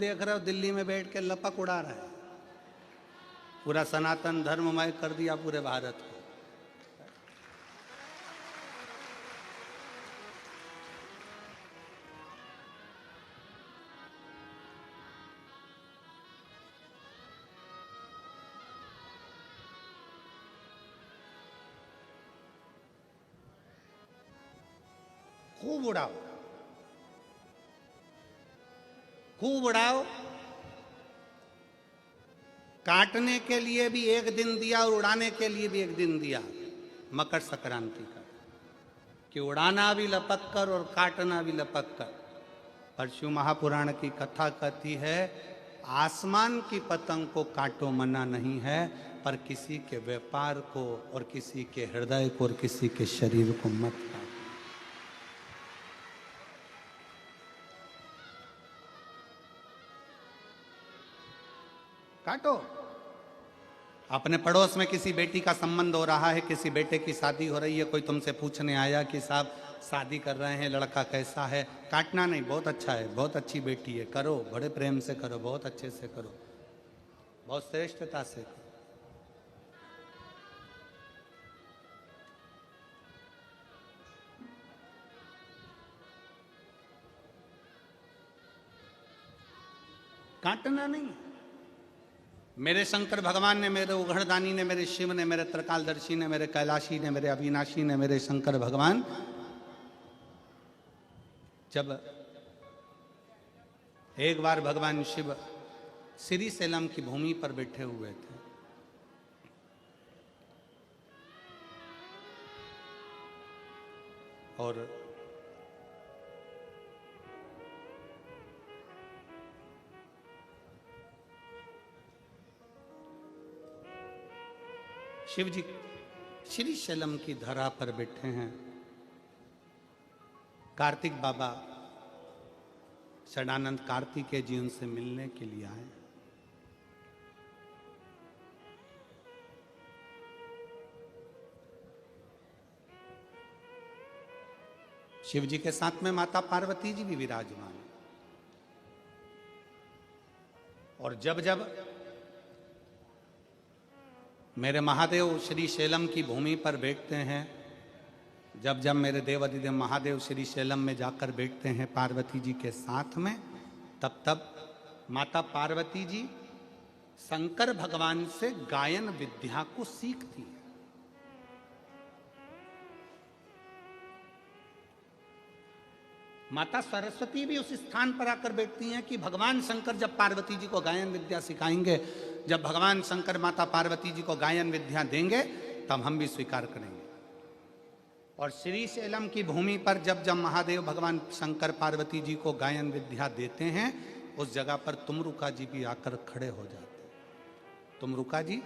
देख रहे हो दिल्ली में बैठ के लपक उड़ा रहा है, पूरा सनातन धर्ममय कर दिया पूरे भारत को। खूब उड़ाओ, खूब उड़ाओ। काटने के लिए भी एक दिन दिया और उड़ाने के लिए भी एक दिन दिया, मकर संक्रांति का, कि उड़ाना भी लपक कर और काटना भी लपक कर। पर शिव महापुराण की कथा कहती है आसमान की पतंग को काटो मना नहीं है, पर किसी के व्यापार को और किसी के हृदय को और किसी के शरीर को मत काटो। काटो। अपने पड़ोस में किसी बेटी का संबंध हो रहा है, किसी बेटे की शादी हो रही है, कोई तुमसे पूछने आया कि साहब शादी कर रहे हैं, लड़का कैसा है। काटना नहीं, बहुत अच्छा है, बहुत अच्छी बेटी है, करो, बड़े प्रेम से करो, बहुत अच्छे से करो, बहुत श्रेष्ठता से करो। काटना नहीं। मेरे शंकर भगवान ने, मेरे उघड़दानी ने, मेरे शिव ने, मेरे त्रिकालदर्शी ने, मेरे कैलाशी ने, मेरे अविनाशी ने, मेरे शंकर भगवान जब एक बार भगवान शिव श्री सेलम की भूमि पर बैठे हुए थे, और शिव जी श्री शैलम की धरा पर बैठे हैं। कार्तिक बाबा षडानंद कार्तिकेय जी उनसे मिलने के लिए आए। शिव जी के साथ में माता पार्वती जी भी विराजमान। और जब जब मेरे महादेव श्री शैलम की भूमि पर बैठते हैं, जब जब मेरे देव अधिदेव महादेव श्री शैलम में जाकर बैठते हैं पार्वती जी के साथ में, तब तब माता पार्वती जी शंकर भगवान से गायन विद्या को सीखती है। माता सरस्वती भी उस स्थान पर आकर बैठती हैं कि भगवान शंकर जब पार्वती जी को गायन विद्या सिखाएंगे, जब भगवान शंकर माता पार्वती जी को गायन विद्या देंगे, तब हम भी स्वीकार करेंगे। और श्री शैलम की भूमि पर जब जब महादेव भगवान शंकर पार्वती जी को गायन विद्या देते हैं, उस जगह पर तुमरुका जी भी आकर खड़े हो जाते हैं। तुमरुका जी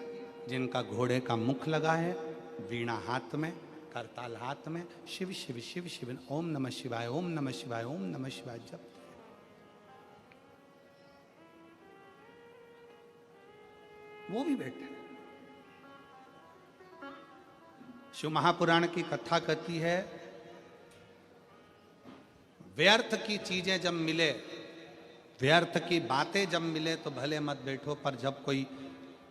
जिनका घोड़े का मुख लगा है, वीणा हाथ में, करताल हाथ में, शिव शिव शिव शिव, ओम नमः शिवाय, ओम नमः शिवाय, ओम नमः शिवाय जपते हैं। वो भी बैठे। शिव महापुराण की कथा कहती है व्यर्थ की चीजें जब मिले, व्यर्थ की बातें जब मिले तो भले मत बैठो, पर जब कोई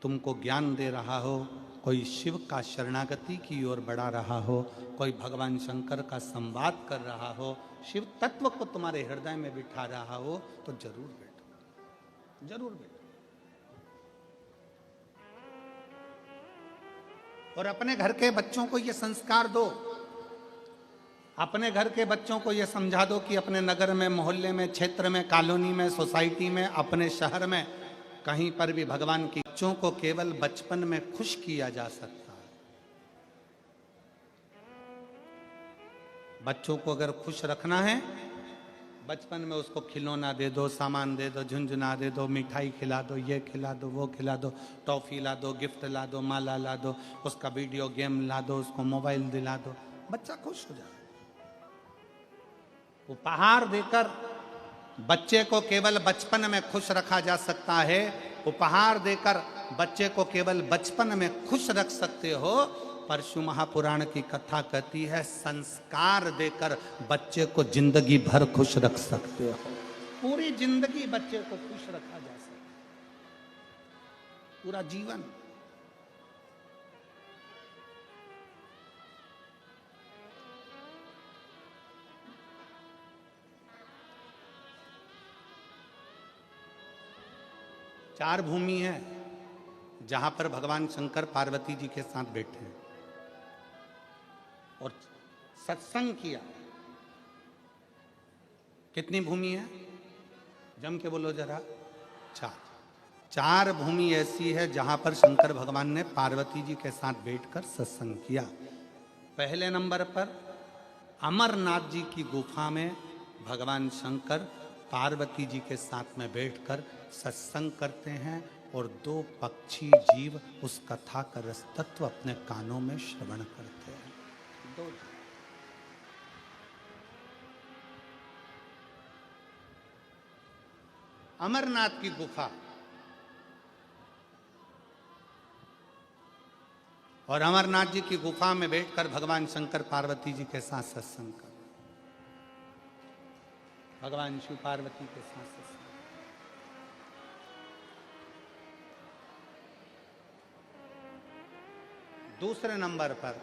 तुमको ज्ञान दे रहा हो, कोई शिव का शरणागति की ओर बढ़ा रहा हो, कोई भगवान शंकर का संवाद कर रहा हो, शिव तत्व को तुम्हारे हृदय में बिठा रहा हो, तो जरूर बैठो, जरूर बैठो। और अपने घर के बच्चों को ये संस्कार दो, अपने घर के बच्चों को ये समझा दो कि अपने नगर में, मोहल्ले में, क्षेत्र में, कॉलोनी में, सोसाइटी में, अपने शहर में, कहीं पर भी भगवान की बच्चों को केवल बचपन में खुश किया जा सकता है। बच्चों को अगर खुश रखना है, बचपन में उसको खिलौना दे दो, सामान दे दो, झुंझुना दे दो, मिठाई खिला दो, ये खिला दो, वो खिला दो, टॉफी ला दो, गिफ्ट ला दो, माला ला दो, उसका वीडियो गेम ला दो, उसको मोबाइल दिला दो, बच्चा खुश हो जाए। उपहार देकर बच्चे को केवल बचपन में खुश रखा जा सकता है। उपहार देकर बच्चे को केवल बचपन में खुश रख सकते हो, पर शिव महापुराण की कथा कहती है संस्कार देकर बच्चे को जिंदगी भर खुश रख सकते हो। पूरी जिंदगी बच्चे को खुश रखा जा सकता, पूरा जीवन। चार भूमि है जहां पर भगवान शंकर पार्वती जी के साथ बैठे हैं और सत्संग किया। कितनी भूमि है? जम के बोलो जरा। चार भूमि ऐसी है जहां पर शंकर भगवान ने पार्वती जी के साथ बैठकर सत्संग किया। पहले नंबर पर अमरनाथ जी की गुफा में भगवान शंकर पार्वती जी के साथ में बैठकर सत्संग करते हैं और दो पक्षी जीव उस कथा का रस तत्व अपने कानों में श्रवण करते हैं। दो अमरनाथ की गुफा और अमरनाथ जी की गुफा में बैठकर भगवान शंकर पार्वती जी के साथ सत्संग कर, भगवान शिव पार्वती के साथ सत्संग। दूसरे नंबर पर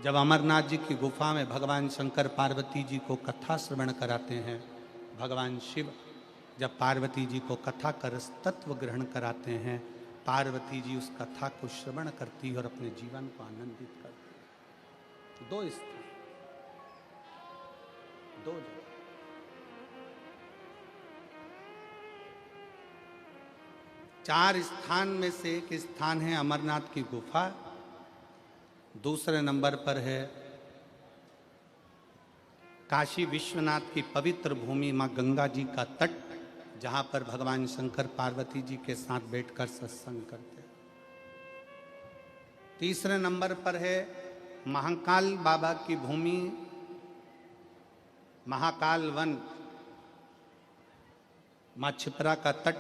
जब अमरनाथ जी की गुफा में भगवान शंकर पार्वती जी को कथा श्रवण कराते हैं, भगवान शिव जब पार्वती जी को कथा का रस तत्व ग्रहण कराते हैं, पार्वती जी उस कथा को श्रवण करती है और अपने जीवन को आनंदित करती है। दो स्थान, दो जगह। चार स्थान में से एक स्थान है अमरनाथ की गुफा। दूसरे नंबर पर है काशी विश्वनाथ की पवित्र भूमि मां गंगा जी का तट, जहां पर भगवान शंकर पार्वती जी के साथ बैठकर सत्संग करते हैं। तीसरे नंबर पर है महाकाल बाबा की भूमि, महाकाल वन, मां छिपरा का तट,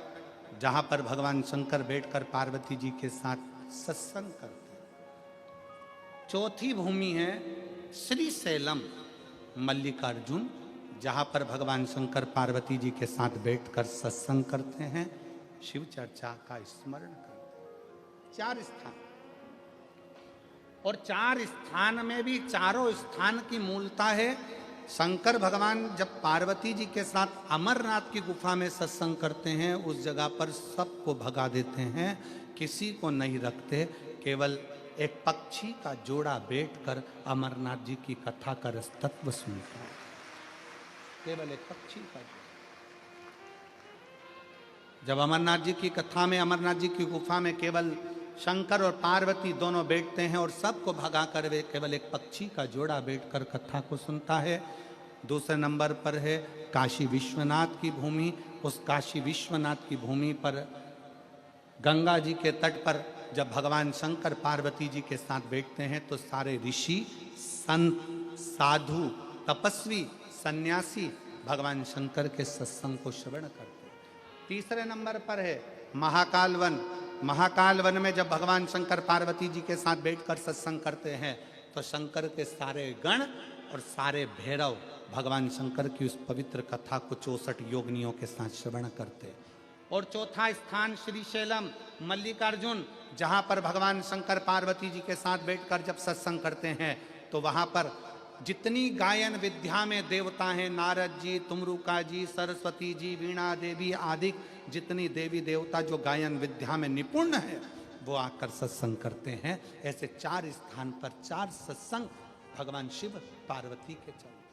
जहां पर भगवान शंकर बैठकर पार्वती जी के साथ सत्संग करते हैं। चौथी भूमि है श्री सैलम मल्लिकार्जुन, जहां पर भगवान शंकर पार्वती जी के साथ बैठकर सत्संग करते हैं, शिव चर्चा का स्मरण करते हैं। चार स्थान, और चार स्थान में भी चारों स्थान की मूलता है। शंकर भगवान जब पार्वती जी के साथ अमरनाथ की गुफा में सत्संग करते हैं, उस जगह पर सबको भगा देते हैं, किसी को नहीं रखते, केवल एक पक्षी का जोड़ा बैठकर अमरनाथ जी की कथा का रस तत्व सुनता है। केवल एक पक्षी का जोड़ा। जब अमरनाथ जी की कथा में, अमरनाथ जी की गुफा में केवल शंकर और पार्वती दोनों बैठते हैं और सबको भगा कर वे केवल एक पक्षी का जोड़ा बैठकर कथा को सुनता है। दूसरे नंबर पर है काशी विश्वनाथ की भूमि। उस काशी विश्वनाथ की भूमि पर गंगा जी के तट पर जब भगवान शंकर पार्वती जी के साथ बैठते हैं तो सारे ऋषि, संत, साधु, तपस्वी, सन्यासी भगवान शंकर के सत्संग को श्रवण करते हैं। तीसरे नंबर पर है महाकाल वन। महाकाल वन में जब भगवान शंकर पार्वती जी के साथ बैठकर सत्संग करते हैं तो शंकर के सारे गण और सारे भैरव भगवान शंकर की उस पवित्र कथा को 64 योगिनियों के साथ श्रवण करते हैं। और चौथा स्थान श्रीशैलम मल्लिकार्जुन, जहां पर भगवान शंकर पार्वती जी के साथ बैठकर जब सत्संग करते हैं तो वहां पर जितनी गायन विद्या में देवता हैं, नारद जी, तुमरुका जी, सरस्वती जी, वीणा देवी आदि जितनी देवी देवता जो गायन विद्या में निपुण है, वो आकर सत्संग करते हैं। ऐसे चार स्थान पर चार सत्संग भगवान शिव पार्वती के चलते।